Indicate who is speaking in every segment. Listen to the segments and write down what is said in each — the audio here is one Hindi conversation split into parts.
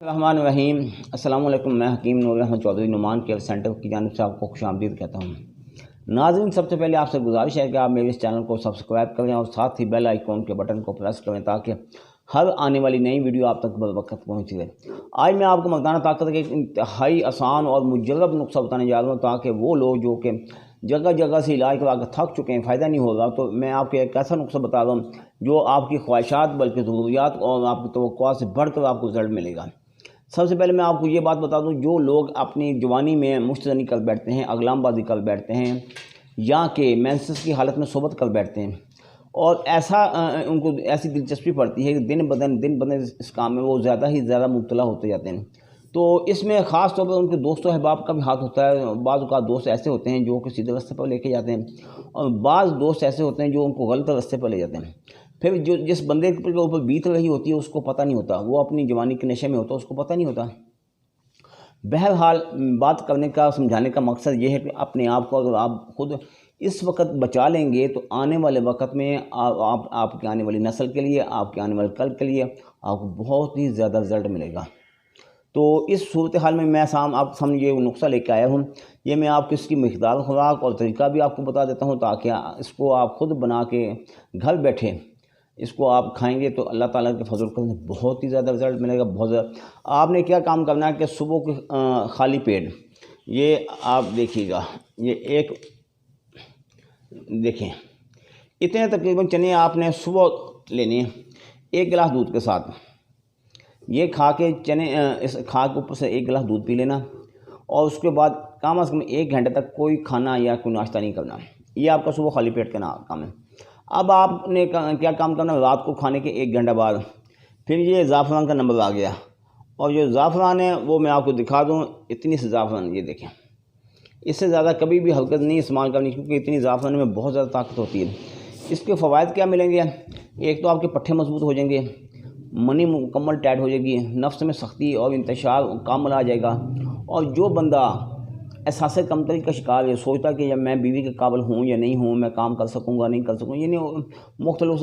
Speaker 1: रहमान रहीम। अस्सलाम वालेकुम। मैं हकीम नूर अहमद चौधरी नुमान केयर सेंटर की जानिब से आपको खुशामदीद कहता हूँ। नाज़रीन, सबसे पहले आपसे गुजारिश है कि आप मेरे इस चैनल को सब्सक्राइब करें और साथ ही बेल आइकॉन के बटन को प्रेस करें ताकि हर आने वाली नई वीडियो आप तक बरवक्त पहुँचती रहे। आज मैं आपको मर्दाना ताकत का एक इंतहाई आसान और मुजर्रब नुस्खा बताने जा रहा हूँ ताकि वो लोग जो कि जगह जगह से इलाज करा कर थक चुके हैं, फ़ायदा नहीं हो रहा, तो मैं आपको एक ऐसा नुस्खा बता रहा हूँ जो आपकी ख्वाहिशात बल्कि ज़रूरियात और आपकी तवक्कुआत से बढ़कर आपको रिजल्ट मिलेगा। सबसे पहले मैं आपको ये बात बता दूं, जो लोग अपनी जवानी में मुश्तनी कर बैठते हैं, अगलामबाजी कर बैठते हैं या कि मेंसेस की हालत में सोबत कर बैठते हैं और ऐसा उनको ऐसी दिलचस्पी पड़ती है कि दिन ब दिन इस काम में वो ज़्यादा ही ज़्यादा मुब्तला होते जाते हैं। तो इसमें ख़ास तौर पर उनके दोस्तों अहबाब का भी हाथ होता है। बाज़ औक़ात दोस्त ऐसे होते हैं जो कि सीधे रास्ते पर लेके जाते हैं और बाज़ दोस्त ऐसे होते हैं जो उनको गलत रास्ते पर ले जाते हैं। फिर जो जिस बंदे के ऊपर बीत रही होती है उसको पता नहीं होता, वो अपनी जवानी के नशे में होता है, उसको पता नहीं होता। बहरहाल, बात करने का समझाने का मकसद ये है कि अपने आप को अगर आप खुद इस वक्त बचा लेंगे तो आने वाले वक्त में आपके आने वाली नस्ल के लिए, आपके आने वाले कल के लिए आपको बहुत ही ज़्यादा रिजल्ट मिलेगा। तो इस सूरत हाल में मैं आपके सामने ये नुस्खा लेके आया हूँ। ये मैं आपको इसकी मिक़दार, खुराक और तरीका भी आपको बता देता हूँ ताकि इसको आप खुद बना के घर बैठे इसको आप खाएंगे तो अल्लाह ताला के फजल करने बहुत ही ज़्यादा रिज़ल्ट मिलेगा, बहुत ज़्यादा। आपने क्या काम करना है कि सुबह को खाली पेट ये आप देखिएगा, ये एक देखें, इतने तकरीबन चने आपने सुबह लेने हैं 1 गिलास दूध के साथ। ये खा के चने इस खा के ऊपर से 1 गिलास दूध पी लेना और उसके बाद कम से कम 1 घंटे तक कोई खाना या कोई नाश्ता नहीं करना। ये आपका सुबह खाली पेट का काम है। अब आपने क्या काम करना, रात को खाने के 1 घंटे बाद फिर ये ज़ाफ़रान का नंबर आ गया और जो ज़ाफ़रान है वो मैं आपको दिखा दूँ। इतनी सी ज़ाफ़रान, ये देखें, इससे ज़्यादा कभी भी हरकत नहीं इस्तेमाल करनी क्योंकि इतनी ज़ाफ़रान में बहुत ज़्यादा ताकत होती है। इसके फ़वाइद क्या मिलेंगे? एक तो आपके पट्टे मजबूत हो जाएंगे, मनी मुकम्मल टाइट हो जाएगी, नफ्स में सख्ती और इंतशार कामल आ जाएगा। और जो बंदा एहसास कमतरी का शिकार है, सोचता कि जब मैं बीवी के काबिल हूँ या नहीं हूँ, मैं काम कर सकूँगा नहीं कर सकूँगा, यानी मुख्तलिफ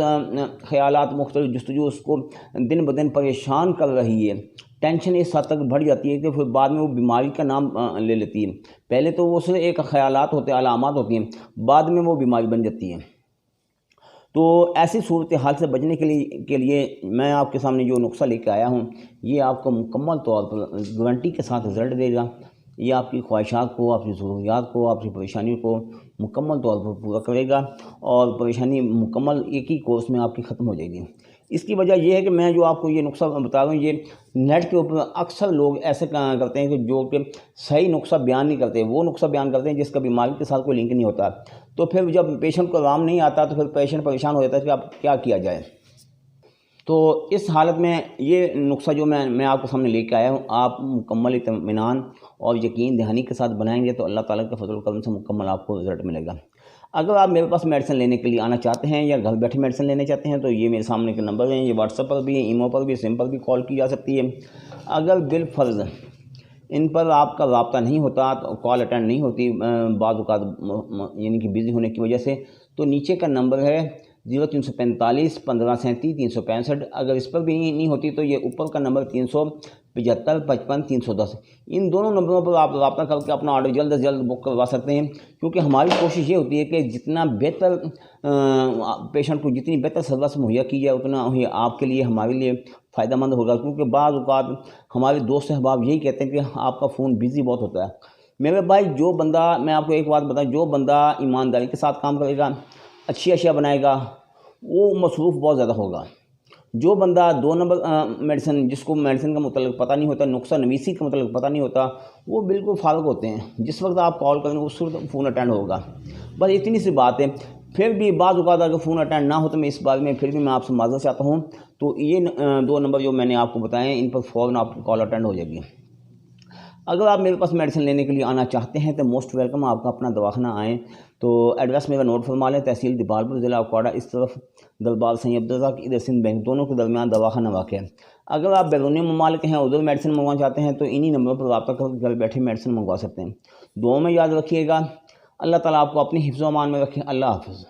Speaker 1: ख़यालात, मुख्तलिफ जस्तजू उसको दिन ब दिन परेशान कर रही है, टेंशन इस हद तक बढ़ जाती है कि फिर बाद में वो बीमारी का नाम ले लेती है। पहले तो वो सिर्फ एक ख़यालात होते हैं, अलामात होती हैं, बाद में वो बीमारी बन जाती है। तो ऐसी सूरत हाल से बचने के लिए मैं आपके सामने जो नुस्खा लेकर आया हूँ, ये आपको मुकम्मल तौर पर गारंटी के साथ रिज़ल्ट देगा। ये आपकी ख्वाहिशात को, आपकी ज़रूरियात को, आपकी परेशानियों को मुकम्मल तौर पर पूरा करेगा और परेशानी मुकम्मल एक ही कोर्स में आपकी ख़त्म हो जाएगी। इसकी वजह यह है कि मैं जो आपको ये नुस्खा बता रहा हूँ, ये नेट के ऊपर अक्सर लोग ऐसे करते हैं कि जो कि सही नुस्खा बयान नहीं करते, वो नुस्खा बयान करते हैं जिसका बीमारी के साथ कोई लिंक नहीं होता। तो फिर जब पेशेंट को आराम नहीं आता तो फिर पेशेंट परेशान हो जाता है कि अब क्या किया जाए। तो इस हालत में ये नुस्खा जो मैं आपके सामने लेके आया हूँ, आप मुकम्मल इत्मीनान और यकीन दहानी के साथ बनाएंगे तो अल्लाह ताला के फजल करम से मुकम्मल आपको रिज़ल्ट मिलेगा। अगर आप मेरे पास मेडिसिन लेने के लिए आना चाहते हैं या घर बैठे मेडिसिन लेने चाहते हैं तो ये मेरे सामने के नंबर हैं, ये व्हाट्सएप पर भी, ईमो पर भी, सिम पर भी कॉल की जा सकती है। अगर बिलफर्ज़ इन पर आपका रब्ता नहीं होता, तो कॉल अटेंड नहीं होती बाज़ औक़ात यानी कि बिज़ी होने की वजह से, तो नीचे का नंबर है 0345 1537 365। अगर इस पर भी नहीं होती तो ये ऊपर का नंबर 375 55 310। इन दोनों नंबरों पर आप रब्ता करके अपना ऑर्डर जल्द से जल्द बुक करवा सकते हैं क्योंकि हमारी कोशिश ये होती है कि जितना बेहतर पेशेंट को जितनी बेहतर सर्विस मुहैया की जाए उतना ही आपके लिए, हमारे लिए फ़ायदेमंद होगा। क्योंकि बाज़ औक़ात हमारे दोस्त अहबाब यही कहते हैं कि आपका फ़ोन बिज़ी बहुत होता है। मेरे भाई, जो बंदा, मैं आपको एक बात बताऊँ, जो बंदा ईमानदारी के साथ काम करेगा, अच्छी अशिया बनाएगा, वो मसरूफ़ बहुत ज़्यादा होगा। जो बंदा 2 नंबर मेडिसिन, जिसको मेडिसिन का मतलब पता नहीं होता, नुस्खा नवीसी का मतलब पता नहीं होता, वो बिल्कुल फारग होते हैं। जिस वक्त आप कॉल करेंगे उस वक्त फ़ोन अटेंड होगा। बस इतनी सी बात है। फिर भी बाज़ औक़ात अगर फ़ोन अटेंड ना हो तो मैं इस बारे में फिर भी मैं आपसे माज़रत चाहता हूँ। तो ये 2 नंबर जो मैंने आपको बताए हैं, इन पर फ़ौरन आपकी कॉल अटेंड हो जाएगी। अगर आप मेरे पास मेडिसिन लेने के लिए आना चाहते हैं तो मोस्ट वेलकम, आपका अपना दवाखाना आएँ। तो एड्रेस मेरा नोट फरमा लें, तहसील दीपालपुर, ज़िला कुपवाड़ा, इस तरफ दरबार सैयद अब्दुर्रज़्ज़ाक़, इधर सिंध बैंक, दोनों के दरमियान दवाखाना वाक़ है। अगर आप बैरूनी ममालिक हैं, उधर मेडिसिन मंगवाना चाहते हैं तो इन्हीं नंबरों पर रब्ता करके घर बैठे मेडिसिन मंगवा सकते हैं। दुआ में याद रखिएगा। अल्लाह ताला आपको अपनी हिफ्ज़-ओ-अमान में रखे। अल्लाह हाफ़िज़।